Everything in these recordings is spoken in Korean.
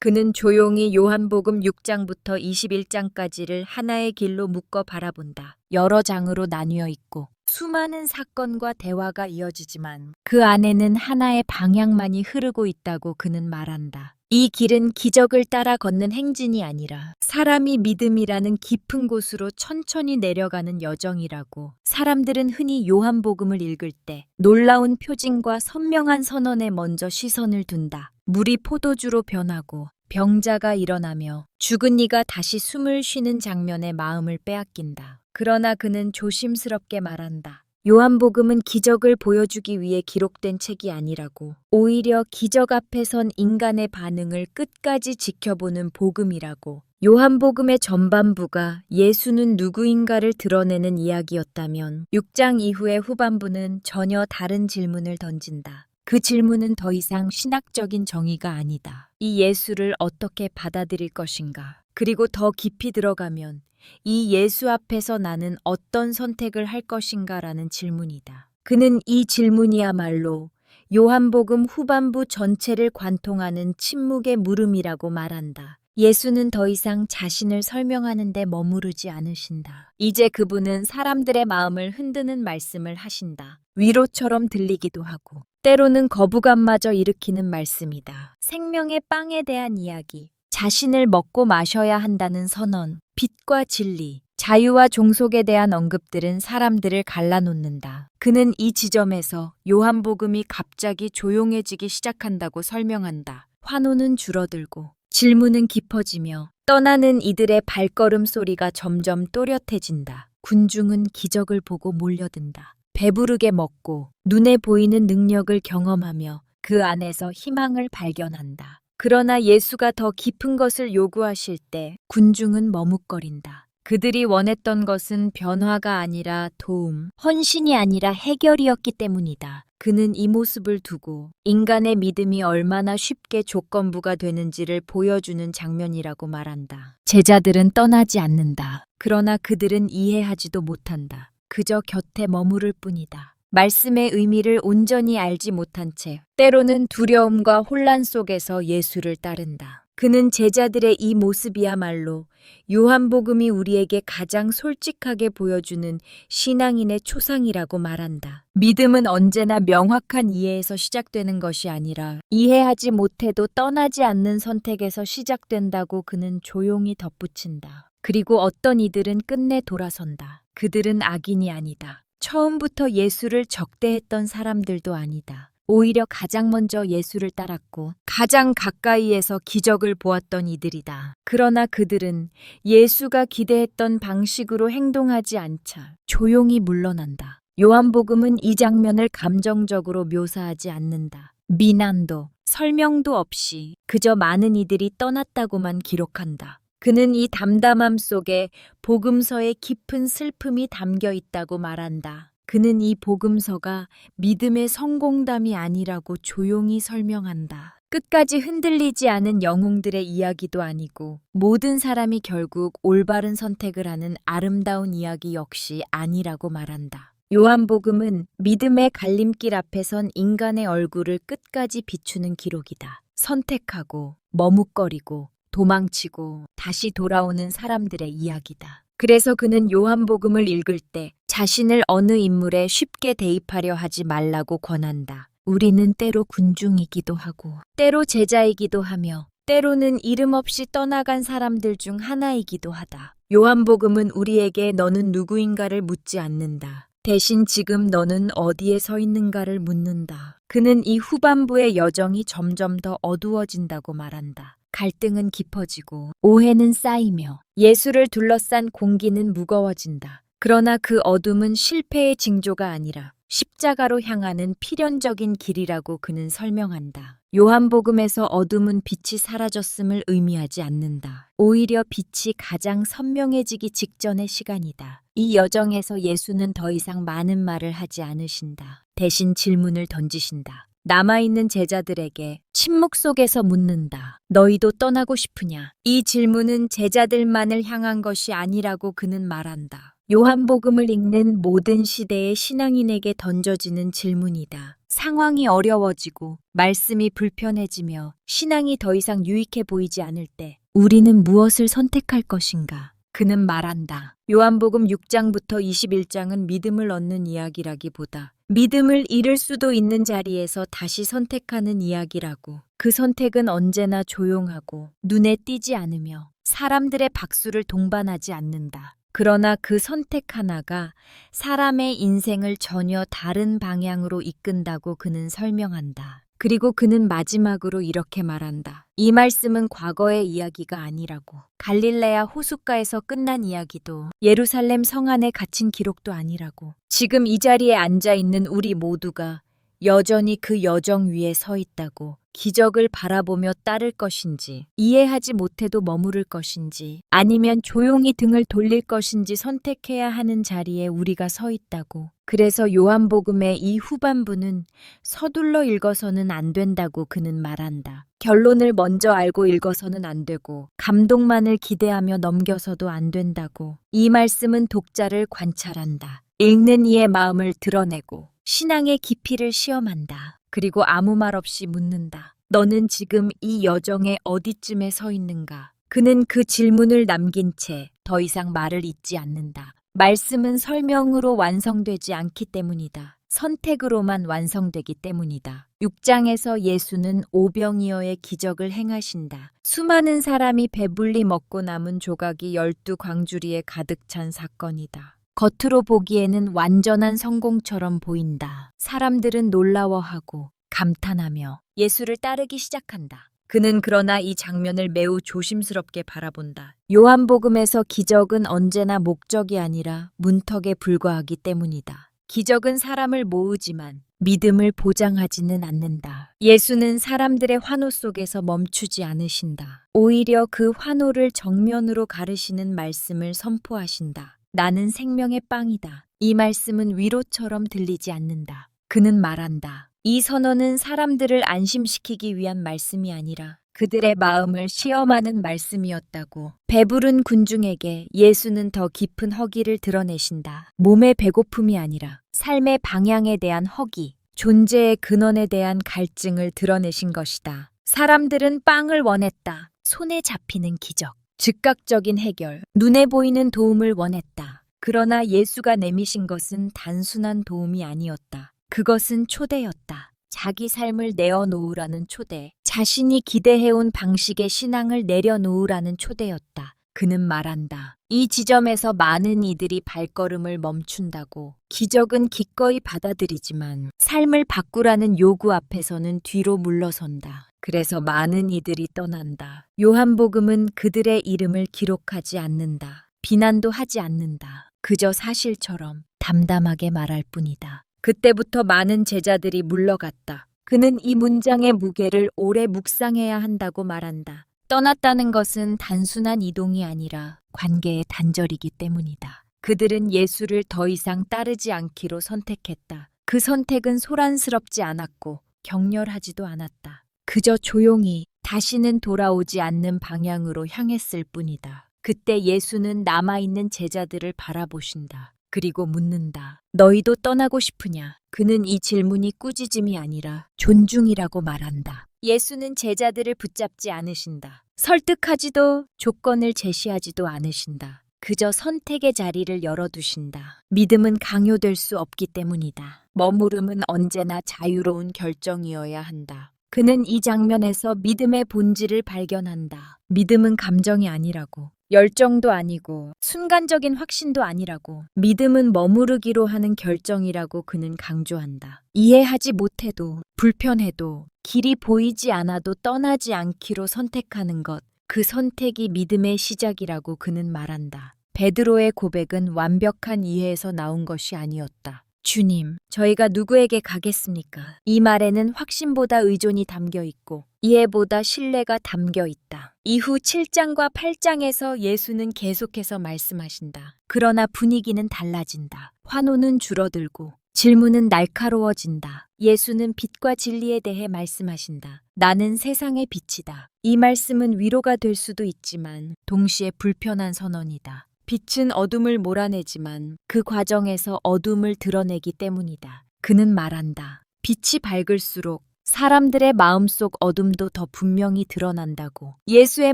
그는 조용히 요한복음 6장부터 21장까지를 하나의 길로 묶어 바라본다. 여러 장으로 나뉘어 있고 수많은 사건과 대화가 이어지지만 그 안에는 하나의 방향만이 흐르고 있다고 그는 말한다. 이 길은 기적을 따라 걷는 행진이 아니라 사람이 믿음이라는 깊은 곳으로 천천히 내려가는 여정이라고. 사람들은 흔히 요한복음을 읽을 때 놀라운 표징과 선명한 선언에 먼저 시선을 둔다. 물이 포도주로 변하고 병자가 일어나며 죽은 이가 다시 숨을 쉬는 장면에 마음을 빼앗긴다. 그러나 그는 조심스럽게 말한다. 요한복음은 기적을 보여주기 위해 기록된 책이 아니라고. 오히려 기적 앞에 선 인간의 반응을 끝까지 지켜보는 복음이라고. 요한복음의 전반부가 예수는 누구인가를 드러내는 이야기였다면 6장 이후의 후반부는 전혀 다른 질문을 던진다. 그 질문은 더 이상 신학적인 정의가 아니다. 이 예수를 어떻게 받아들일 것인가? 그리고 더 깊이 들어가면 이 예수 앞에서 나는 어떤 선택을 할 것인가라는 질문이다. 그는 이 질문이야말로 요한복음 후반부 전체를 관통하는 침묵의 물음이라고 말한다. 예수는 더 이상 자신을 설명하는 데 머무르지 않으신다. 이제 그분은 사람들의 마음을 흔드는 말씀을 하신다. 위로처럼 들리기도 하고 때로는 거부감마저 일으키는 말씀이다. 생명의 빵에 대한 이야기, 자신을 먹고 마셔야 한다는 선언, 빛과 진리, 자유와 종속에 대한 언급들은 사람들을 갈라놓는다. 그는 이 지점에서 요한복음이 갑자기 조용해지기 시작한다고 설명한다. 환호는 줄어들고 질문은 깊어지며 떠나는 이들의 발걸음 소리가 점점 또렷해진다. 군중은 기적을 보고 몰려든다. 배부르게 먹고 눈에 보이는 능력을 경험하며 그 안에서 희망을 발견한다. 그러나 예수가 더 깊은 것을 요구하실 때 군중은 머뭇거린다. 그들이 원했던 것은 변화가 아니라 도움, 헌신이 아니라 해결이었기 때문이다. 그는 이 모습을 두고 인간의 믿음이 얼마나 쉽게 조건부가 되는지를 보여주는 장면이라고 말한다. 제자들은 떠나지 않는다. 그러나 그들은 이해하지도 못한다. 그저 곁에 머무를 뿐이다. 말씀의 의미를 온전히 알지 못한 채 때로는 두려움과 혼란 속에서 예수를 따른다. 그는 제자들의 이 모습이야말로 요한복음이 우리에게 가장 솔직하게 보여주는 신앙인의 초상이라고 말한다. 믿음은 언제나 명확한 이해에서 시작되는 것이 아니라 이해하지 못해도 떠나지 않는 선택에서 시작된다고 그는 조용히 덧붙인다. 그리고 어떤 이들은 끝내 돌아선다. 그들은 악인이 아니다. 처음부터 예수를 적대했던 사람들도 아니다. 오히려 가장 먼저 예수를 따랐고 가장 가까이에서 기적을 보았던 이들이다. 그러나 그들은 예수가 기대했던 방식으로 행동하지 않자 조용히 물러난다. 요한복음은 이 장면을 감정적으로 묘사하지 않는다. 비난도 설명도 없이 그저 많은 이들이 떠났다고만 기록한다. 그는 이 담담함 속에 복음서의 깊은 슬픔이 담겨 있다고 말한다. 그는 이 복음서가 믿음의 성공담이 아니라고 조용히 설명한다. 끝까지 흔들리지 않은 영웅들의 이야기도 아니고 모든 사람이 결국 올바른 선택을 하는 아름다운 이야기 역시 아니라고 말한다. 요한복음은 믿음의 갈림길 앞에 선 인간의 얼굴을 끝까지 비추는 기록이다. 선택하고 머뭇거리고 도망치고 다시 돌아오는 사람들의 이야기다. 그래서 그는 요한복음을 읽을 때 자신을 어느 인물에 쉽게 대입하려 하지 말라고 권한다. 우리는 때로 군중이기도 하고 때로 제자이기도 하며 때로는 이름 없이 떠나간 사람들 중 하나이기도 하다. 요한복음은 우리에게 너는 누구인가를 묻지 않는다. 대신 지금 너는 어디에 서 있는가를 묻는다. 그는 이 후반부의 여정이 점점 더 어두워진다고 말한다. 갈등은 깊어지고 오해는 쌓이며 예수를 둘러싼 공기는 무거워진다. 그러나 그 어둠은 실패의 징조가 아니라 십자가로 향하는 필연적인 길이라고 그는 설명한다. 요한복음에서 어둠은 빛이 사라졌음을 의미하지 않는다. 오히려 빛이 가장 선명해지기 직전의 시간이다. 이 여정에서 예수는 더 이상 많은 말을 하지 않으신다. 대신 질문을 던지신다. 남아있는 제자들에게 침묵 속에서 묻는다. 너희도 떠나고 싶으냐? 이 질문은 제자들만을 향한 것이 아니라고 그는 말한다. 요한복음을 읽는 모든 시대의 신앙인에게 던져지는 질문이다. 상황이 어려워지고 말씀이 불편해지며 신앙이 더 이상 유익해 보이지 않을 때 우리는 무엇을 선택할 것인가? 그는 말한다. 요한복음 6장부터 21장은 믿음을 얻는 이야기라기보다 믿음을 잃을 수도 있는 자리에서 다시 선택하는 이야기라고. 그 선택은 언제나 조용하고 눈에 띄지 않으며 사람들의 박수를 동반하지 않는다. 그러나 그 선택 하나가 사람의 인생을 전혀 다른 방향으로 이끈다고 그는 설명한다. 그리고 그는 마지막으로 이렇게 말한다. 이 말씀은 과거의 이야기가 아니라고. 갈릴레아 호숫가에서 끝난 이야기도 예루살렘 성 안에 갇힌 기록도 아니라고. 지금 이 자리에 앉아 있는 우리 모두가 여전히 그 여정 위에 서 있다고. 기적을 바라보며 따를 것인지, 이해하지 못해도 머무를 것인지, 아니면 조용히 등을 돌릴 것인지 선택해야 하는 자리에 우리가 서 있다고. 그래서 요한복음의 이 후반부는 서둘러 읽어서는 안 된다고 그는 말한다. 결론을 먼저 알고 읽어서는 안 되고, 감동만을 기대하며 넘겨서도 안 된다고. 이 말씀은 독자를 관찰한다. 읽는 이의 마음을 드러내고, 신앙의 깊이를 시험한다. 그리고 아무 말 없이 묻는다. 너는 지금 이 여정의 어디쯤에 서 있는가? 그는 그 질문을 남긴 채 더 이상 말을 잇지 않는다. 말씀은 설명으로 완성되지 않기 때문이다. 선택으로만 완성되기 때문이다. 6장에서 예수는 오병이어의 기적을 행하신다. 수많은 사람이 배불리 먹고 남은 조각이 12광주리에 가득 찬 사건이다. 겉으로 보기에는 완전한 성공처럼 보인다. 사람들은 놀라워하고 감탄하며 예수를 따르기 시작한다. 그는 그러나 이 장면을 매우 조심스럽게 바라본다. 요한복음에서 기적은 언제나 목적이 아니라 문턱에 불과하기 때문이다. 기적은 사람을 모으지만 믿음을 보장하지는 않는다. 예수는 사람들의 환호 속에서 멈추지 않으신다. 오히려 그 환호를 정면으로 가르시는 말씀을 선포하신다. 나는 생명의 빵이다. 이 말씀은 위로처럼 들리지 않는다. 그는 말한다. 이 선언은 사람들을 안심시키기 위한 말씀이 아니라 그들의 마음을 시험하는 말씀이었다고. 배부른 군중에게 예수는 더 깊은 허기를 드러내신다. 몸의 배고픔이 아니라 삶의 방향에 대한 허기, 존재의 근원에 대한 갈증을 드러내신 것이다. 사람들은 빵을 원했다. 손에 잡히는 기적. 즉각적인 해결, 눈에 보이는 도움을 원했다. 그러나 예수가 내미신 것은 단순한 도움이 아니었다. 그것은 초대였다. 자기 삶을 내어놓으라는 초대, 자신이 기대해온 방식의 신앙을 내려놓으라는 초대였다. 그는 말한다. 이 지점에서 많은 이들이 발걸음을 멈춘다고. 기적은 기꺼이 받아들이지만 삶을 바꾸라는 요구 앞에서는 뒤로 물러선다. 그래서 많은 이들이 떠난다. 요한복음은 그들의 이름을 기록하지 않는다. 비난도 하지 않는다. 그저 사실처럼 담담하게 말할 뿐이다. 그때부터 많은 제자들이 물러갔다. 그는 이 문장의 무게를 오래 묵상해야 한다고 말한다. 떠났다는 것은 단순한 이동이 아니라 관계의 단절이기 때문이다. 그들은 예수를 더 이상 따르지 않기로 선택했다. 그 선택은 소란스럽지 않았고 격렬하지도 않았다. 그저 조용히 다시는 돌아오지 않는 방향으로 향했을 뿐이다. 그때 예수는 남아있는 제자들을 바라보신다. 그리고 묻는다. 너희도 떠나고 싶으냐? 그는 이 질문이 꾸짖음이 아니라 존중이라고 말한다. 예수는 제자들을 붙잡지 않으신다. 설득하지도 조건을 제시하지도 않으신다. 그저 선택의 자리를 열어두신다. 믿음은 강요될 수 없기 때문이다. 머무름은 언제나 자유로운 결정이어야 한다. 그는 이 장면에서 믿음의 본질을 발견한다. 믿음은 감정이 아니라고. 열정도 아니고 순간적인 확신도 아니라고. 믿음은 머무르기로 하는 결정이라고 그는 강조한다. 이해하지 못해도 불편해도 길이 보이지 않아도 떠나지 않기로 선택하는 것. 그 선택이 믿음의 시작이라고 그는 말한다. 베드로의 고백은 완벽한 이해에서 나온 것이 아니었다. 주님, 저희가 누구에게 가겠습니까? 이 말에는 확신보다 의존이 담겨 있고 이해보다 신뢰가 담겨 있다. 이후 7장과 8장에서 예수는 계속해서 말씀하신다. 그러나 분위기는 달라진다. 환호는 줄어들고 질문은 날카로워진다. 예수는 빛과 진리에 대해 말씀하신다. 나는 세상의 빛이다. 이 말씀은 위로가 될 수도 있지만 동시에 불편한 선언이다. 빛은 어둠을 몰아내지만 그 과정에서 어둠을 드러내기 때문이다. 그는 말한다. 빛이 밝을수록 사람들의 마음속 어둠도 더 분명히 드러난다고. 예수의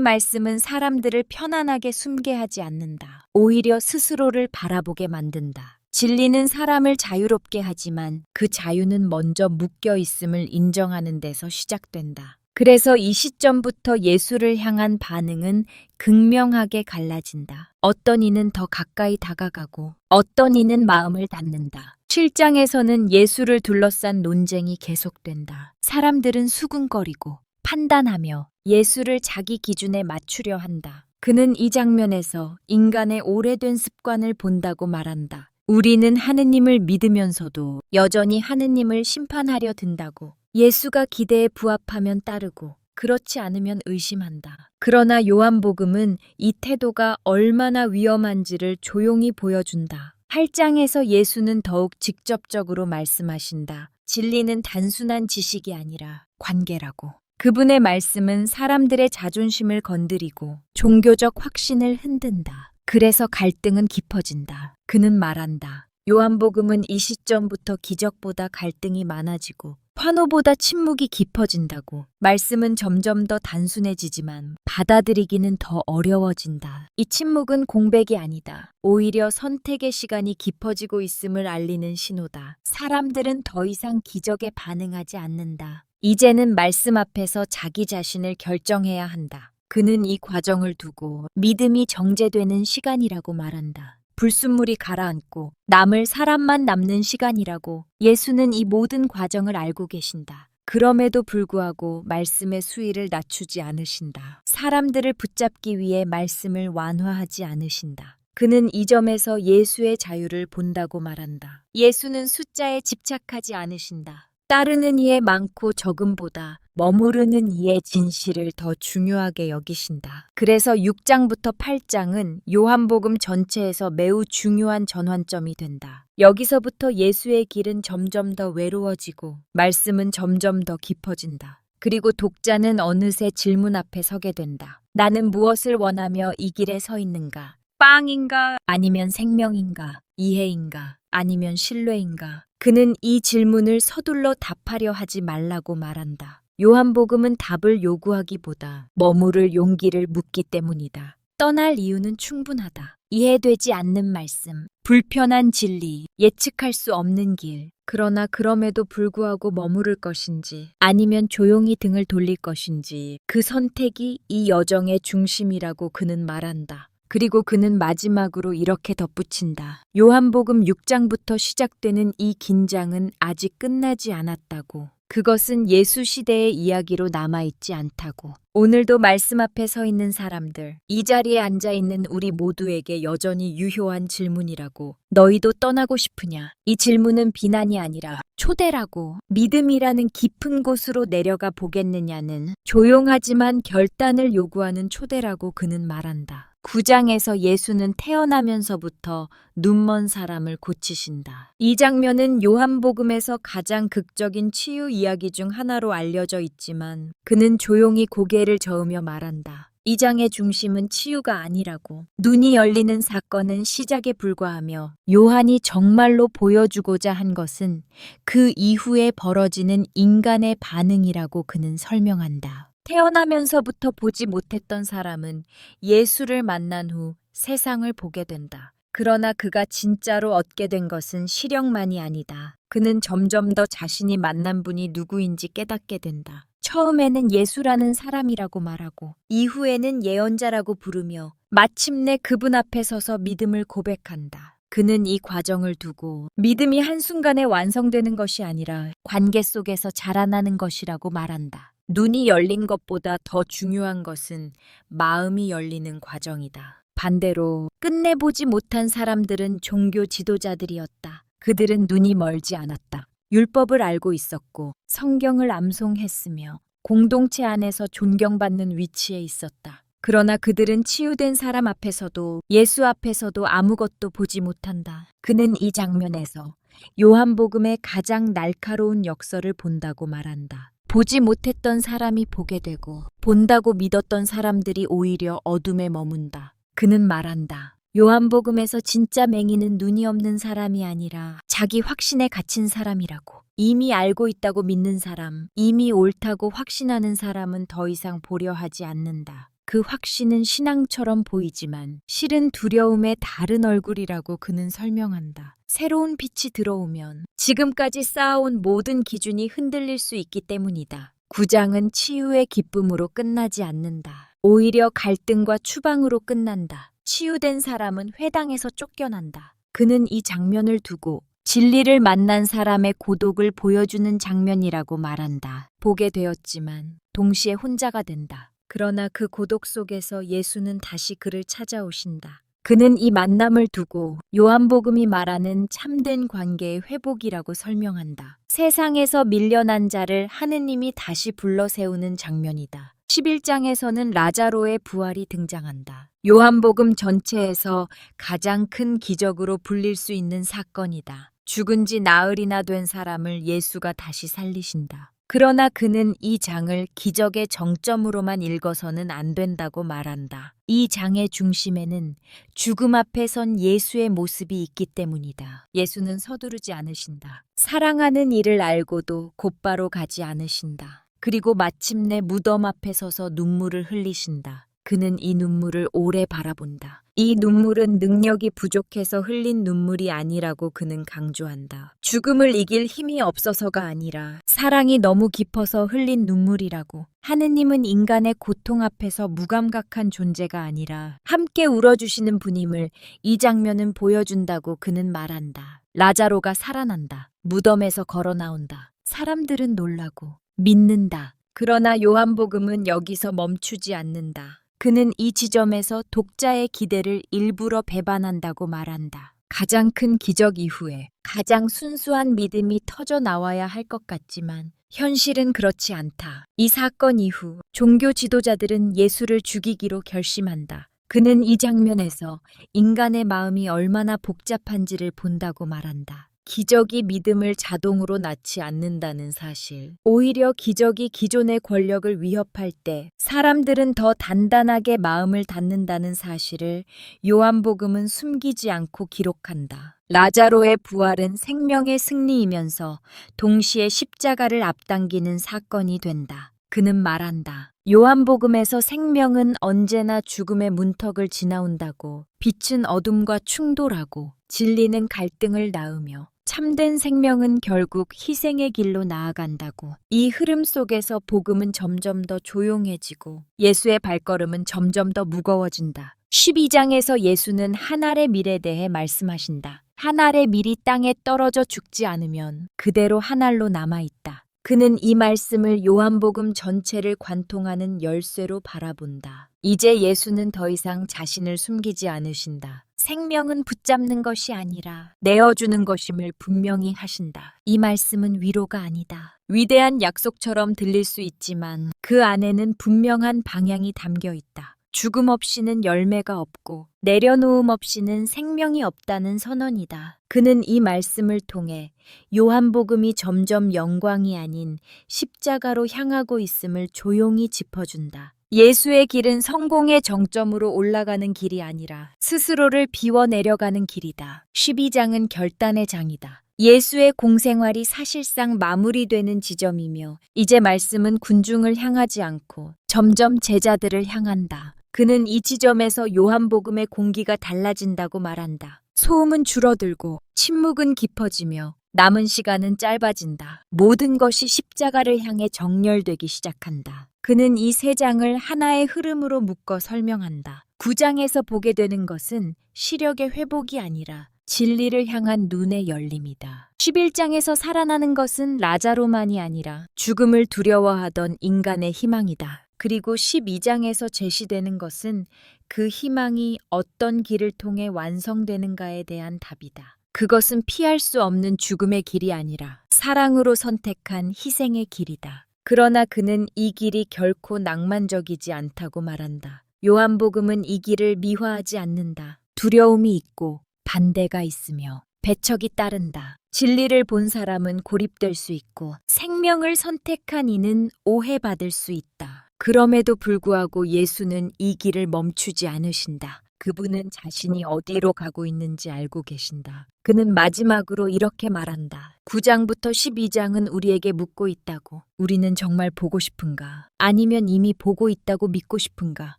말씀은 사람들을 편안하게 숨게 하지 않는다. 오히려 스스로를 바라보게 만든다. 진리는 사람을 자유롭게 하지만 그 자유는 먼저 묶여 있음을 인정하는 데서 시작된다. 그래서 이 시점부터 예수를 향한 반응은 극명하게 갈라진다. 어떤 이는 더 가까이 다가가고 어떤 이는 마음을 닫는다. 7장에서는 예수를 둘러싼 논쟁이 계속된다. 사람들은 수군거리고 판단하며 예수를 자기 기준에 맞추려 한다. 그는 이 장면에서 인간의 오래된 습관을 본다고 말한다. 우리는 하느님을 믿으면서도 여전히 하느님을 심판하려 든다고. 예수가 기대에 부합하면 따르고 그렇지 않으면 의심한다. 그러나 요한복음은 이 태도가 얼마나 위험한지를 조용히 보여준다. 8장에서 예수는 더욱 직접적으로 말씀하신다. 진리는 단순한 지식이 아니라 관계라고. 그분의 말씀은 사람들의 자존심을 건드리고 종교적 확신을 흔든다. 그래서 갈등은 깊어진다. 그는 말한다. 요한복음은 이 시점부터 기적보다 갈등이 많아지고 환호보다 침묵이 깊어진다고. 말씀은 점점 더 단순해지지만 받아들이기는 더 어려워진다. 이 침묵은 공백이 아니다. 오히려 선택의 시간이 깊어지고 있음을 알리는 신호다. 사람들은 더 이상 기적에 반응하지 않는다. 이제는 말씀 앞에서 자기 자신을 결정해야 한다. 그는 이 과정을 두고 믿음이 정제되는 시간이라고 말한다. 불순물이 가라앉고 남을 사람만 남는 시간이라고. 예수는 이 모든 과정을 알고 계신다. 그럼에도 불구하고 말씀의 수위를 낮추지 않으신다. 사람들을 붙잡기 위해 말씀을 완화하지 않으신다. 그는 이 점에서 예수의 자유를 본다고 말한다. 예수는 숫자에 집착하지 않으신다. 따르는 이의 많고 적음보다 머무르는 이의 진실을 더 중요하게 여기신다. 그래서 6장부터 8장은 요한복음 전체에서 매우 중요한 전환점이 된다. 여기서부터 예수의 길은 점점 더 외로워지고 말씀은 점점 더 깊어진다. 그리고 독자는 어느새 질문 앞에 서게 된다. 나는 무엇을 원하며 이 길에 서 있는가? 빵인가? 아니면 생명인가? 이해인가? 아니면 신뢰인가? 그는 이 질문을 서둘러 답하려 하지 말라고 말한다. 요한복음은 답을 요구하기보다 머무를 용기를 묻기 때문이다. 떠날 이유는 충분하다. 이해되지 않는 말씀, 불편한 진리, 예측할 수 없는 길. 그러나 그럼에도 불구하고 머무를 것인지 아니면 조용히 등을 돌릴 것인지 그 선택이 이 여정의 중심이라고 그는 말한다. 그리고 그는 마지막으로 이렇게 덧붙인다. 요한복음 6장부터 시작되는 이 긴장은 아직 끝나지 않았다고. 그것은 예수 시대의 이야기로 남아있지 않다고. 오늘도 말씀 앞에 서 있는 사람들, 이 자리에 앉아 있는 우리 모두에게 여전히 유효한 질문이라고. 너희도 떠나고 싶으냐? 이 질문은 비난이 아니라 초대라고. 믿음이라는 깊은 곳으로 내려가 보겠느냐는 조용하지만 결단을 요구하는 초대라고 그는 말한다. 9장에서 예수는 태어나면서부터 눈먼 사람을 고치신다. 이 장면은 요한복음에서 가장 극적인 치유 이야기 중 하나로 알려져 있지만 그는 조용히 고개를 저으며 말한다. 이 장의 중심은 치유가 아니라고. 눈이 열리는 사건은 시작에 불과하며 요한이 정말로 보여주고자 한 것은 그 이후에 벌어지는 인간의 반응이라고 그는 설명한다. 태어나면서부터 보지 못했던 사람은 예수를 만난 후 세상을 보게 된다. 그러나 그가 진짜로 얻게 된 것은 시력만이 아니다. 그는 점점 더 자신이 만난 분이 누구인지 깨닫게 된다. 처음에는 예수라는 사람이라고 말하고 이후에는 예언자라고 부르며 마침내 그분 앞에 서서 믿음을 고백한다. 그는 이 과정을 두고 믿음이 한순간에 완성되는 것이 아니라 관계 속에서 자라나는 것이라고 말한다. 눈이 열린 것보다 더 중요한 것은 마음이 열리는 과정이다. 반대로 끝내보지 못한 사람들은 종교 지도자들이었다. 그들은 눈이 멀지 않았다. 율법을 알고 있었고 성경을 암송했으며 공동체 안에서 존경받는 위치에 있었다. 그러나 그들은 치유된 사람 앞에서도 예수 앞에서도 아무것도 보지 못한다. 그는 이 장면에서 요한복음의 가장 날카로운 역설을 본다고 말한다. 보지 못했던 사람이 보게 되고 본다고 믿었던 사람들이 오히려 어둠에 머문다. 그는 말한다. 요한복음에서 진짜 맹인은 눈이 없는 사람이 아니라 자기 확신에 갇힌 사람이라고. 이미 알고 있다고 믿는 사람, 이미 옳다고 확신하는 사람은 더 이상 보려 하지 않는다. 그 확신은 신앙처럼 보이지만 실은 두려움의 다른 얼굴이라고 그는 설명한다. 새로운 빛이 들어오면 지금까지 쌓아온 모든 기준이 흔들릴 수 있기 때문이다. 9장은 치유의 기쁨으로 끝나지 않는다. 오히려 갈등과 추방으로 끝난다. 치유된 사람은 회당에서 쫓겨난다. 그는 이 장면을 두고 진리를 만난 사람의 고독을 보여주는 장면이라고 말한다. 보게 되었지만 동시에 혼자가 된다. 그러나 그 고독 속에서 예수는 다시 그를 찾아오신다. 그는 이 만남을 두고 요한복음이 말하는 참된 관계의 회복이라고 설명한다. 세상에서 밀려난 자를 하느님이 다시 불러 세우는 장면이다. 11장에서는 라자로의 부활이 등장한다. 요한복음 전체에서 가장 큰 기적으로 불릴 수 있는 사건이다. 죽은 지 나흘이나 된 사람을 예수가 다시 살리신다. 그러나 그는 이 장을 기적의 정점으로만 읽어서는 안 된다고 말한다. 이 장의 중심에는 죽음 앞에 선 예수의 모습이 있기 때문이다. 예수는 서두르지 않으신다. 사랑하는 이를 알고도 곧바로 가지 않으신다. 그리고 마침내 무덤 앞에 서서 눈물을 흘리신다. 그는 이 눈물을 오래 바라본다. 이 눈물은 능력이 부족해서 흘린 눈물이 아니라고 그는 강조한다. 죽음을 이길 힘이 없어서가 아니라 사랑이 너무 깊어서 흘린 눈물이라고. 하느님은 인간의 고통 앞에서 무감각한 존재가 아니라 함께 울어주시는 분임을 이 장면은 보여준다고 그는 말한다. 라자로가 살아난다. 무덤에서 걸어 나온다. 사람들은 놀라고 믿는다. 그러나 요한복음은 여기서 멈추지 않는다. 그는 이 지점에서 독자의 기대를 일부러 배반한다고 말한다. 가장 큰 기적 이후에 가장 순수한 믿음이 터져 나와야 할 것 같지만 현실은 그렇지 않다. 이 사건 이후 종교 지도자들은 예수를 죽이기로 결심한다. 그는 이 장면에서 인간의 마음이 얼마나 복잡한지를 본다고 말한다. 기적이 믿음을 자동으로 낳지 않는다는 사실. 오히려 기적이 기존의 권력을 위협할 때 사람들은 더 단단하게 마음을 닫는다는 사실을 요한복음은 숨기지 않고 기록한다. 라자로의 부활은 생명의 승리이면서 동시에 십자가를 앞당기는 사건이 된다. 그는 말한다. 요한복음에서 생명은 언제나 죽음의 문턱을 지나온다고, 빛은 어둠과 충돌하고, 진리는 갈등을 낳으며, 참된 생명은 결국 희생의 길로 나아간다고. 이 흐름 속에서 복음은 점점 더 조용해지고 예수의 발걸음은 점점 더 무거워진다. 12장에서 예수는 한 알의 밀에 대해 말씀하신다. 한 알의 밀이 땅에 떨어져 죽지 않으면 그대로 한 알로 남아있다. 그는 이 말씀을 요한복음 전체를 관통하는 열쇠로 바라본다. 이제 예수는 더 이상 자신을 숨기지 않으신다. 생명은 붙잡는 것이 아니라 내어주는 것임을 분명히 하신다. 이 말씀은 위로가 아니다. 위대한 약속처럼 들릴 수 있지만 그 안에는 분명한 방향이 담겨 있다. 죽음 없이는 열매가 없고 내려놓음 없이는 생명이 없다는 선언이다. 그는 이 말씀을 통해 요한복음이 점점 영광이 아닌 십자가로 향하고 있음을 조용히 짚어준다. 예수의 길은 성공의 정점으로 올라가는 길이 아니라 스스로를 비워 내려가는 길이다. 12장은 결단의 장이다. 예수의 공생활이 사실상 마무리되는 지점이며 이제 말씀은 군중을 향하지 않고 점점 제자들을 향한다. 그는 이 지점에서 요한복음의 공기가 달라진다고 말한다. 소음은 줄어들고 침묵은 깊어지며 남은 시간은 짧아진다. 모든 것이 십자가를 향해 정렬되기 시작한다. 그는 이 세 장을 하나의 흐름으로 묶어 설명한다. 9장에서 보게 되는 것은 시력의 회복이 아니라 진리를 향한 눈의 열림이다. 11장에서 살아나는 것은 라자로만이 아니라 죽음을 두려워하던 인간의 희망이다. 그리고 12장에서 제시되는 것은 그 희망이 어떤 길을 통해 완성되는가에 대한 답이다. 그것은 피할 수 없는 죽음의 길이 아니라 사랑으로 선택한 희생의 길이다. 그러나 그는 이 길이 결코 낭만적이지 않다고 말한다. 요한복음은 이 길을 미화하지 않는다. 두려움이 있고 반대가 있으며 배척이 따른다. 진리를 본 사람은 고립될 수 있고 생명을 선택한 이는 오해받을 수 있다. 그럼에도 불구하고 예수는 이 길을 멈추지 않으신다. 그분은 자신이 어디로 가고 있는지 알고 계신다. 그는 마지막으로 이렇게 말한다. 9장부터 12장은 우리에게 묻고 있다고. 우리는 정말 보고 싶은가? 아니면 이미 보고 있다고 믿고 싶은가?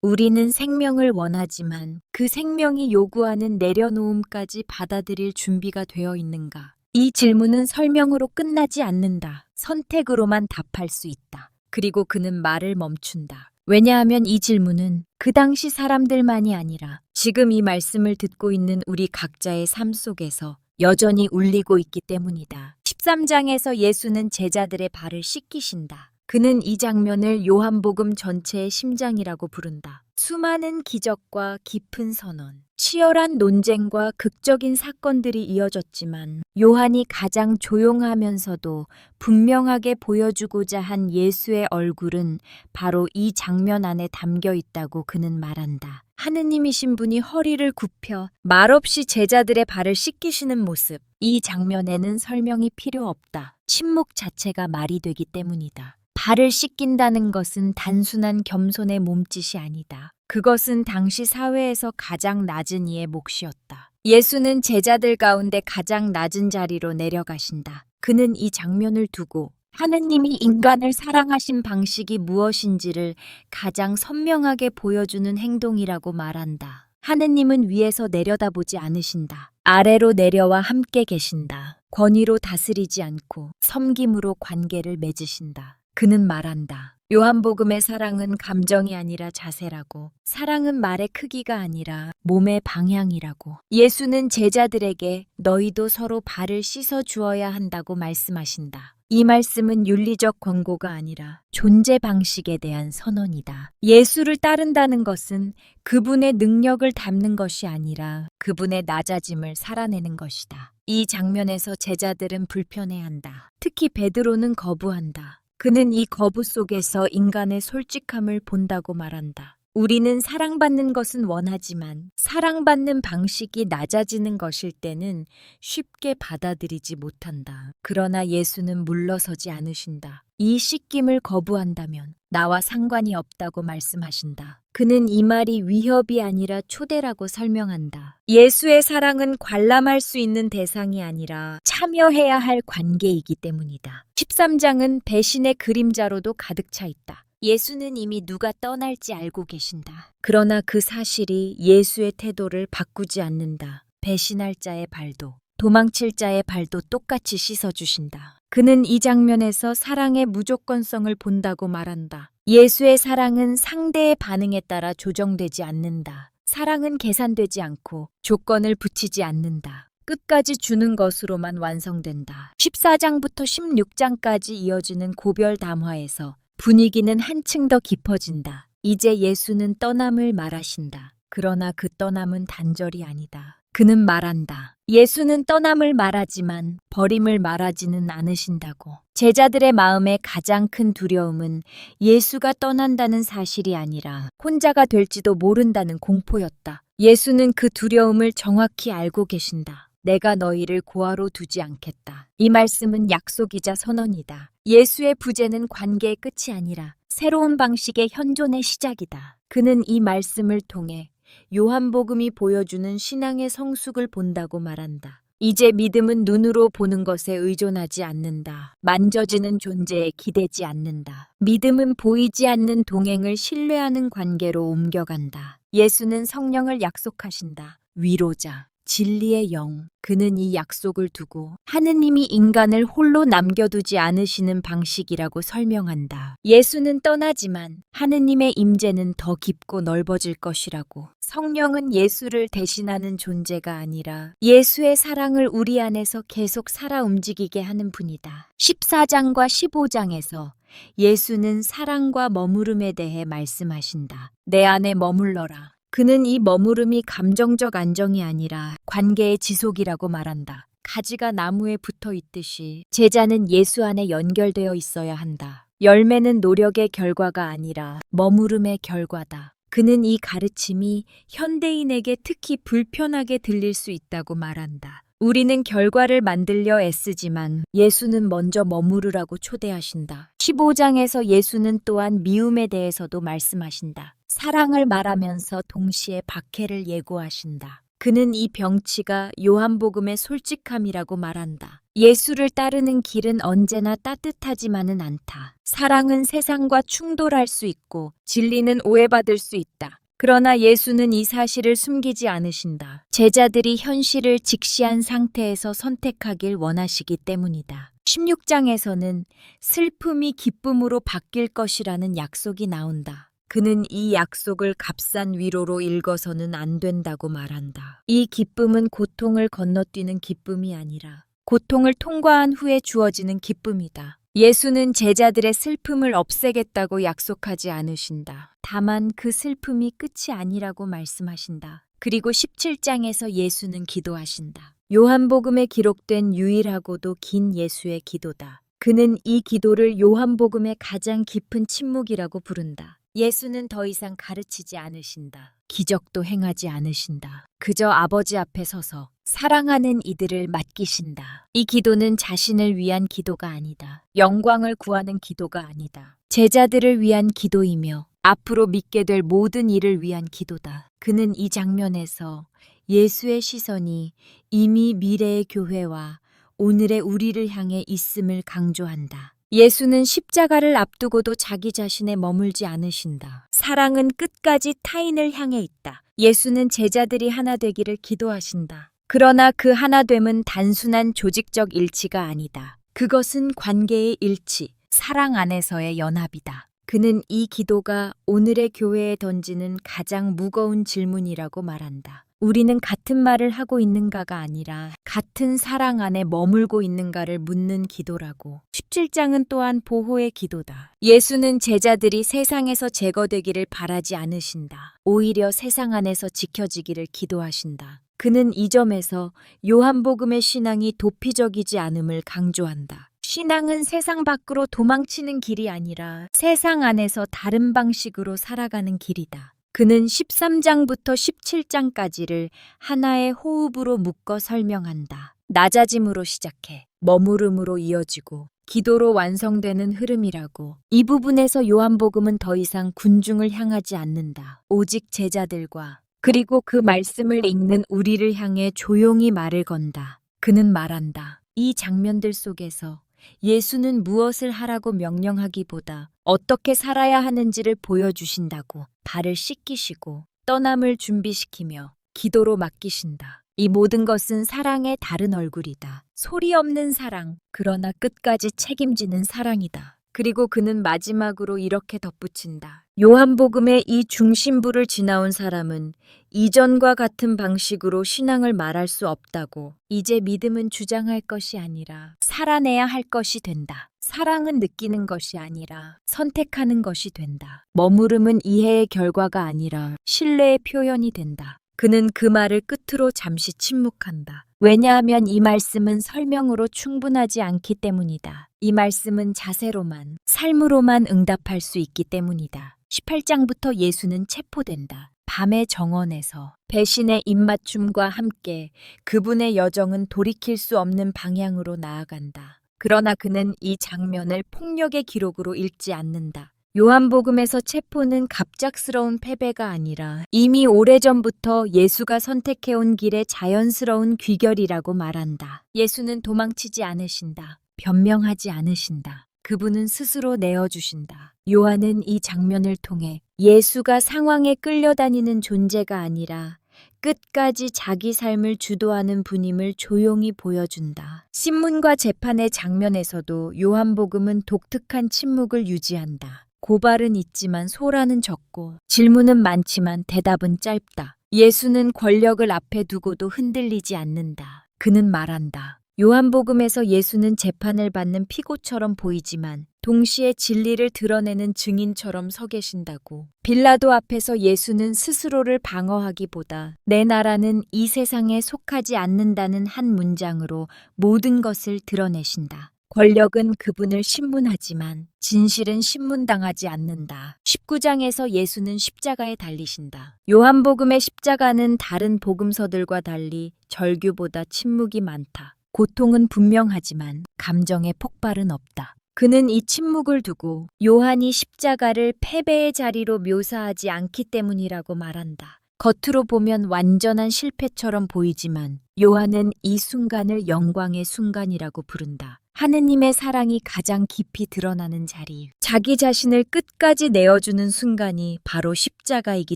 우리는 생명을 원하지만 그 생명이 요구하는 내려놓음까지 받아들일 준비가 되어 있는가? 이 질문은 설명으로 끝나지 않는다. 선택으로만 답할 수 있다. 그리고 그는 말을 멈춘다. 왜냐하면 이 질문은 그 당시 사람들만이 아니라 지금 이 말씀을 듣고 있는 우리 각자의 삶 속에서 여전히 울리고 있기 때문이다. 13장에서 예수는 제자들의 발을 씻기신다. 그는 이 장면을 요한복음 전체의 심장이라고 부른다. 수많은 기적과 깊은 선언, 치열한 논쟁과 극적인 사건들이 이어졌지만 요한이 가장 조용하면서도 분명하게 보여주고자 한 예수의 얼굴은 바로 이 장면 안에 담겨 있다고 그는 말한다. 하느님이신 분이 허리를 굽혀 말없이 제자들의 발을 씻기시는 모습. 이 장면에는 설명이 필요 없다. 침묵 자체가 말이 되기 때문이다. 발을 씻긴다는 것은 단순한 겸손의 몸짓이 아니다. 그것은 당시 사회에서 가장 낮은 이의 몫이었다. 예수는 제자들 가운데 가장 낮은 자리로 내려가신다. 그는 이 장면을 두고 하느님이 인간을 사랑하신 방식이 무엇인지를 가장 선명하게 보여주는 행동이라고 말한다. 하느님은 위에서 내려다보지 않으신다. 아래로 내려와 함께 계신다. 권위로 다스리지 않고 섬김으로 관계를 맺으신다. 그는 말한다. 요한복음의 사랑은 감정이 아니라 자세라고, 사랑은 말의 크기가 아니라 몸의 방향이라고. 예수는 제자들에게 너희도 서로 발을 씻어 주어야 한다고 말씀하신다. 이 말씀은 윤리적 권고가 아니라 존재 방식에 대한 선언이다. 예수를 따른다는 것은 그분의 능력을 닮는 것이 아니라 그분의 낮아짐을 살아내는 것이다. 이 장면에서 제자들은 불편해한다. 특히 베드로는 거부한다. 그는 이 거부 속에서 인간의 솔직함을 본다고 말한다. 우리는 사랑받는 것은 원하지만 사랑받는 방식이 낮아지는 것일 때는 쉽게 받아들이지 못한다. 그러나 예수는 물러서지 않으신다. 이 씻김을 거부한다면 나와 상관이 없다고 말씀하신다. 그는 이 말이 위협이 아니라 초대라고 설명한다. 예수의 사랑은 관람할 수 있는 대상이 아니라 참여해야 할 관계이기 때문이다. 13장은 배신의 그림자로도 가득 차 있다. 예수는 이미 누가 떠날지 알고 계신다. 그러나 그 사실이 예수의 태도를 바꾸지 않는다. 배신할 자의 발도, 도망칠 자의 발도 똑같이 씻어주신다. 그는 이 장면에서 사랑의 무조건성을 본다고 말한다. 예수의 사랑은 상대의 반응에 따라 조정되지 않는다. 사랑은 계산되지 않고 조건을 붙이지 않는다. 끝까지 주는 것으로만 완성된다. 14장부터 16장까지 이어지는 고별 담화에서 분위기는 한층 더 깊어진다. 이제 예수는 떠남을 말하신다. 그러나 그 떠남은 단절이 아니다. 그는 말한다. 예수는 떠남을 말하지만 버림을 말하지는 않으신다고. 제자들의 마음의 가장 큰 두려움은 예수가 떠난다는 사실이 아니라 혼자가 될지도 모른다는 공포였다. 예수는 그 두려움을 정확히 알고 계신다. 내가 너희를 고아로 두지 않겠다. 이 말씀은 약속이자 선언이다. 예수의 부재는 관계의 끝이 아니라 새로운 방식의 현존의 시작이다. 그는 이 말씀을 통해 요한복음이 보여주는 신앙의 성숙을 본다고 말한다. 이제 믿음은 눈으로 보는 것에 의존하지 않는다. 만져지는 존재에 기대지 않는다. 믿음은 보이지 않는 동행을 신뢰하는 관계로 옮겨간다. 예수는 성령을 약속하신다. 위로자, 진리의 영. 그는 이 약속을 두고 하느님이 인간을 홀로 남겨두지 않으시는 방식이라고 설명한다. 예수는 떠나지만 하느님의 임재는 더 깊고 넓어질 것이라고. 성령은 예수를 대신하는 존재가 아니라 예수의 사랑을 우리 안에서 계속 살아 움직이게 하는 분이다. 14장과 15장에서 예수는 사랑과 머무름에 대해 말씀하신다. 내 안에 머물러라. 그는 이 머무름이 감정적 안정이 아니라 관계의 지속이라고 말한다. 가지가 나무에 붙어 있듯이 제자는 예수 안에 연결되어 있어야 한다. 열매는 노력의 결과가 아니라 머무름의 결과다. 그는 이 가르침이 현대인에게 특히 불편하게 들릴 수 있다고 말한다. 우리는 결과를 만들려 애쓰지만 예수는 먼저 머무르라고 초대하신다. 15장에서 예수는 또한 미움에 대해서도 말씀하신다. 사랑을 말하면서 동시에 박해를 예고하신다. 그는 이 병치가 요한복음의 솔직함이라고 말한다. 예수를 따르는 길은 언제나 따뜻하지만은 않다. 사랑은 세상과 충돌할 수 있고 진리는 오해받을 수 있다. 그러나 예수는 이 사실을 숨기지 않으신다. 제자들이 현실을 직시한 상태에서 선택하길 원하시기 때문이다. 16장에서는 슬픔이 기쁨으로 바뀔 것이라는 약속이 나온다. 그는 이 약속을 값싼 위로로 읽어서는 안 된다고 말한다. 이 기쁨은 고통을 건너뛰는 기쁨이 아니라 고통을 통과한 후에 주어지는 기쁨이다. 예수는 제자들의 슬픔을 없애겠다고 약속하지 않으신다. 다만 그 슬픔이 끝이 아니라고 말씀하신다. 그리고 17장에서 예수는 기도하신다. 요한복음에 기록된 유일하고도 긴 예수의 기도다. 그는 이 기도를 요한복음의 가장 깊은 침묵이라고 부른다. 예수는 더 이상 가르치지 않으신다. 기적도 행하지 않으신다. 그저 아버지 앞에 서서 사랑하는 이들을 맡기신다. 이 기도는 자신을 위한 기도가 아니다. 영광을 구하는 기도가 아니다. 제자들을 위한 기도이며 앞으로 믿게 될 모든 일을 위한 기도다. 그는 이 장면에서 예수의 시선이 이미 미래의 교회와 오늘의 우리를 향해 있음을 강조한다. 예수는 십자가를 앞두고도 자기 자신에 머물지 않으신다. 사랑은 끝까지 타인을 향해 있다. 예수는 제자들이 하나 되기를 기도하신다. 그러나 그 하나됨은 단순한 조직적 일치가 아니다. 그것은 관계의 일치, 사랑 안에서의 연합이다. 그는 이 기도가 오늘의 교회에 던지는 가장 무거운 질문이라고 말한다. 우리는 같은 말을 하고 있는가가 아니라 같은 사랑 안에 머물고 있는가를 묻는 기도라고. 17장은 또한 보호의 기도다. 예수는 제자들이 세상에서 제거되기를 바라지 않으신다. 오히려 세상 안에서 지켜지기를 기도하신다. 그는 이 점에서 요한복음의 신앙이 도피적이지 않음을 강조한다. 신앙은 세상 밖으로 도망치는 길이 아니라 세상 안에서 다른 방식으로 살아가는 길이다. 그는 13장부터 17장까지를 하나의 호흡으로 묶어 설명한다. 낮아짐으로 시작해 머무름으로 이어지고 기도로 완성되는 흐름이라고. 이 부분에서 요한복음은 더 이상 군중을 향하지 않는다. 오직 제자들과 그리고 그 말씀을 읽는 우리를 향해 조용히 말을 건다. 그는 말한다. 이 장면들 속에서 예수는 무엇을 하라고 명령하기보다 어떻게 살아야 하는지를 보여주신다고. 발을 씻기시고 떠남을 준비시키며 기도로 맡기신다. 이 모든 것은 사랑의 다른 얼굴이다. 소리 없는 사랑, 그러나 끝까지 책임지는 사랑이다. 그리고 그는 마지막으로 이렇게 덧붙인다. 요한복음의 이 중심부를 지나온 사람은 이전과 같은 방식으로 신앙을 말할 수 없다고. 이제 믿음은 주장할 것이 아니라 살아내야 할 것이 된다. 사랑은 느끼는 것이 아니라 선택하는 것이 된다. 머무름은 이해의 결과가 아니라 신뢰의 표현이 된다. 그는 그 말을 끝으로 잠시 침묵한다. 왜냐하면 이 말씀은 설명으로 충분하지 않기 때문이다. 이 말씀은 자세로만, 삶으로만 응답할 수 있기 때문이다. 18장부터 예수는 체포된다. 밤의 정원에서 배신의 입맞춤과 함께 그분의 여정은 돌이킬 수 없는 방향으로 나아간다. 그러나 그는 이 장면을 폭력의 기록으로 읽지 않는다. 요한복음에서 체포는 갑작스러운 패배가 아니라 이미 오래전부터 예수가 선택해온 길의 자연스러운 귀결이라고 말한다. 예수는 도망치지 않으신다. 변명하지 않으신다. 그분은 스스로 내어주신다. 요한은 이 장면을 통해 예수가 상황에 끌려다니는 존재가 아니라 끝까지 자기 삶을 주도하는 분임을 조용히 보여준다. 신문과 재판의 장면에서도 요한복음은 독특한 침묵을 유지한다. 고발은 있지만 소란은 적고 질문은 많지만 대답은 짧다. 예수는 권력을 앞에 두고도 흔들리지 않는다. 그는 말한다. 요한복음에서 예수는 재판을 받는 피고처럼 보이지만 동시에 진리를 드러내는 증인처럼 서 계신다고. 빌라도 앞에서 예수는 스스로를 방어하기보다 내 나라는 이 세상에 속하지 않는다는 한 문장으로 모든 것을 드러내신다. 권력은 그분을 신문하지만 진실은 신문당하지 않는다. 19장에서 예수는 십자가에 달리신다. 요한복음의 십자가는 다른 복음서들과 달리 절규보다 침묵이 많다. 고통은 분명하지만 감정의 폭발은 없다. 그는 이 침묵을 두고 요한이 십자가를 패배의 자리로 묘사하지 않기 때문이라고 말한다. 겉으로 보면 완전한 실패처럼 보이지만 요한은 이 순간을 영광의 순간이라고 부른다. 하느님의 사랑이 가장 깊이 드러나는 자리, 자기 자신을 끝까지 내어주는 순간이 바로 십자가이기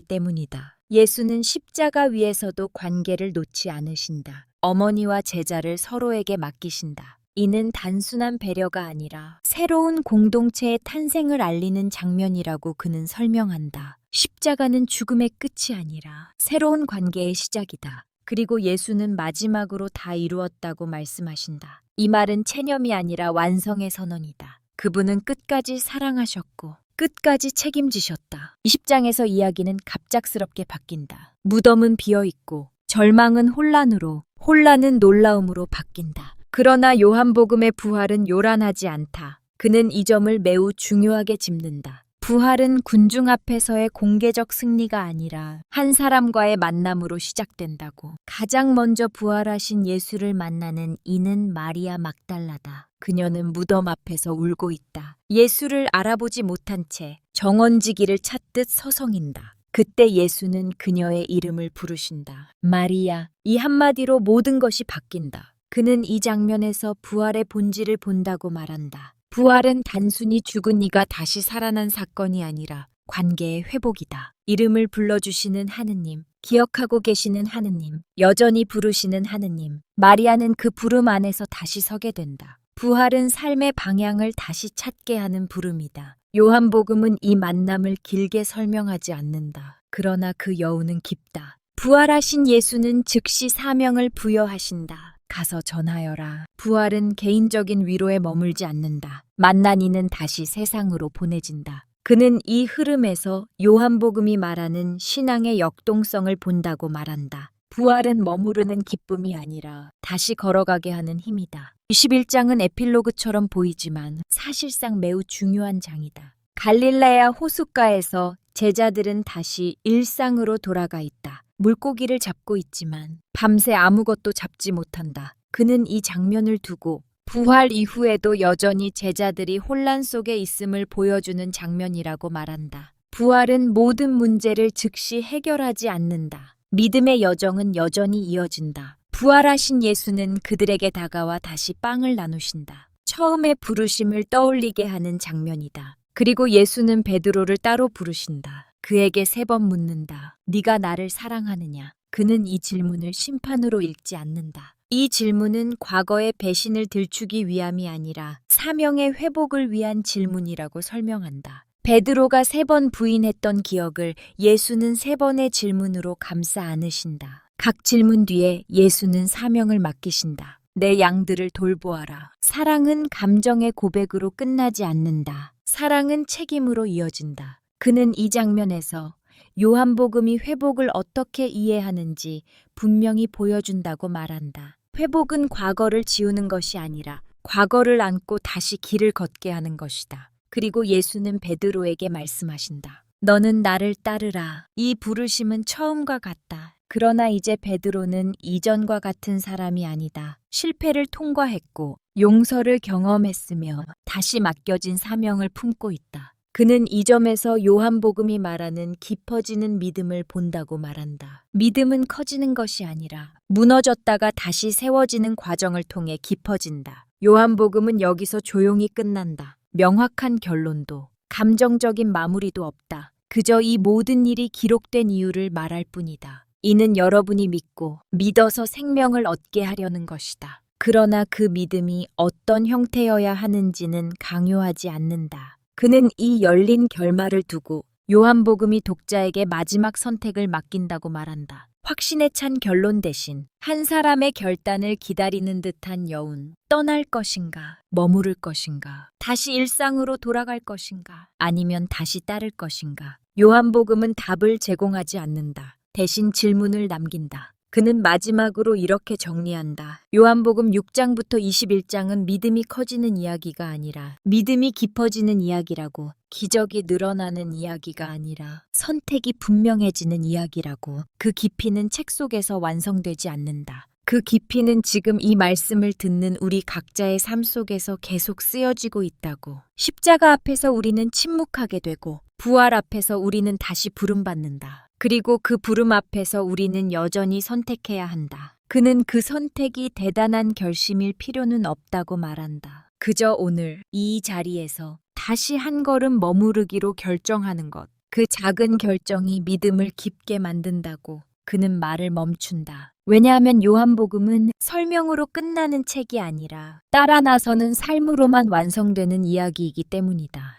때문이다. 예수는 십자가 위에서도 관계를 놓지 않으신다. 어머니와 제자를 서로에게 맡기신다. 이는 단순한 배려가 아니라 새로운 공동체의 탄생을 알리는 장면이라고 그는 설명한다. 십자가는 죽음의 끝이 아니라 새로운 관계의 시작이다. 그리고 예수는 마지막으로 다 이루었다고 말씀하신다. 이 말은 체념이 아니라 완성의 선언이다. 그분은 끝까지 사랑하셨고 끝까지 책임지셨다. 20장에서 이야기는 갑작스럽게 바뀐다. 무덤은 비어있고 절망은 혼란으로, 혼란은 놀라움으로 바뀐다. 그러나 요한복음의 부활은 요란하지 않다. 그는 이 점을 매우 중요하게 짚는다. 부활은 군중 앞에서의 공개적 승리가 아니라 한 사람과의 만남으로 시작된다고. 가장 먼저 부활하신 예수를 만나는 이는 마리아 막달라다. 그녀는 무덤 앞에서 울고 있다. 예수를 알아보지 못한 채 정원지기를 찾듯 서성인다. 그때 예수는 그녀의 이름을 부르신다. 마리아. 이 한마디로 모든 것이 바뀐다. 그는 이 장면에서 부활의 본질을 본다고 말한다. 부활은 단순히 죽은 이가 다시 살아난 사건이 아니라 관계의 회복이다. 이름을 불러주시는 하느님, 기억하고 계시는 하느님, 여전히 부르시는 하느님. 마리아는 그 부름 안에서 다시 서게 된다. 부활은 삶의 방향을 다시 찾게 하는 부름이다. 요한복음은 이 만남을 길게 설명하지 않는다. 그러나 그 여운은 깊다. 부활하신 예수는 즉시 사명을 부여하신다. 가서 전하여라. 부활은 개인적인 위로에 머물지 않는다. 만난 이는 다시 세상으로 보내진다. 그는 이 흐름에서 요한복음이 말하는 신앙의 역동성을 본다고 말한다. 부활은 머무르는 기쁨이 아니라 다시 걸어가게 하는 힘이다. 21장은 에필로그처럼 보이지만 사실상 매우 중요한 장이다. 갈릴레아 호숫가에서 제자들은 다시 일상으로 돌아가 있다. 물고기를 잡고 있지만 밤새 아무것도 잡지 못한다. 그는 이 장면을 두고 부활 이후에도 여전히 제자들이 혼란 속에 있음을 보여주는 장면이라고 말한다. 부활은 모든 문제를 즉시 해결하지 않는다. 믿음의 여정은 여전히 이어진다. 부활하신 예수는 그들에게 다가와 다시 빵을 나누신다. 처음의 부르심을 떠올리게 하는 장면이다. 그리고 예수는 베드로를 따로 부르신다. 그에게 3번 묻는다. 네가 나를 사랑하느냐? 그는 이 질문을 심판으로 읽지 않는다. 이 질문은 과거의 배신을 들추기 위함이 아니라 사명의 회복을 위한 질문이라고 설명한다. 베드로가 3번 부인했던 기억을 예수는 3번의 질문으로 감싸 안으신다. 각 질문 뒤에 예수는 사명을 맡기신다. 내 양들을 돌보아라. 사랑은 감정의 고백으로 끝나지 않는다. 사랑은 책임으로 이어진다. 그는 이 장면에서 요한복음이 회복을 어떻게 이해하는지 분명히 보여준다고 말한다. 회복은 과거를 지우는 것이 아니라 과거를 안고 다시 길을 걷게 하는 것이다. 그리고 예수는 베드로에게 말씀하신다. 너는 나를 따르라. 이 부르심은 처음과 같다. 그러나 이제 베드로는 이전과 같은 사람이 아니다. 실패를 통과했고 용서를 경험했으며 다시 맡겨진 사명을 품고 있다. 그는 이 점에서 요한복음이 말하는 깊어지는 믿음을 본다고 말한다. 믿음은 커지는 것이 아니라 무너졌다가 다시 세워지는 과정을 통해 깊어진다. 요한복음은 여기서 조용히 끝난다. 명확한 결론도 감정적인 마무리도 없다. 그저 이 모든 일이 기록된 이유를 말할 뿐이다. 이는 여러분이 믿고 믿어서 생명을 얻게 하려는 것이다. 그러나 그 믿음이 어떤 형태여야 하는지는 강요하지 않는다. 그는 이 열린 결말을 두고 요한복음이 독자에게 마지막 선택을 맡긴다고 말한다. 확신에 찬 결론 대신 한 사람의 결단을 기다리는 듯한 여운. 떠날 것인가? 머무를 것인가? 다시 일상으로 돌아갈 것인가? 아니면 다시 따를 것인가? 요한복음은 답을 제공하지 않는다. 대신 질문을 남긴다. 그는 마지막으로 이렇게 정리한다. 요한복음 6장부터 21장은 믿음이 커지는 이야기가 아니라 믿음이 깊어지는 이야기라고. 기적이 늘어나는 이야기가 아니라 선택이 분명해지는 이야기라고. 그 깊이는 책 속에서 완성되지 않는다. 그 깊이는 지금 이 말씀을 듣는 우리 각자의 삶 속에서 계속 쓰여지고 있다고. 십자가 앞에서 우리는 침묵하게 되고 부활 앞에서 우리는 다시 부름받는다. 그리고 그 부름 앞에서 우리는 여전히 선택해야 한다. 그는 그 선택이 대단한 결심일 필요는 없다고 말한다. 그저 오늘 이 자리에서 다시 한 걸음 머무르기로 결정하는 것. 그 작은 결정이 믿음을 깊게 만든다고. 그는 말을 멈춘다. 왜냐하면 요한복음은 설명으로 끝나는 책이 아니라 따라 나서는 삶으로만 완성되는 이야기이기 때문이다.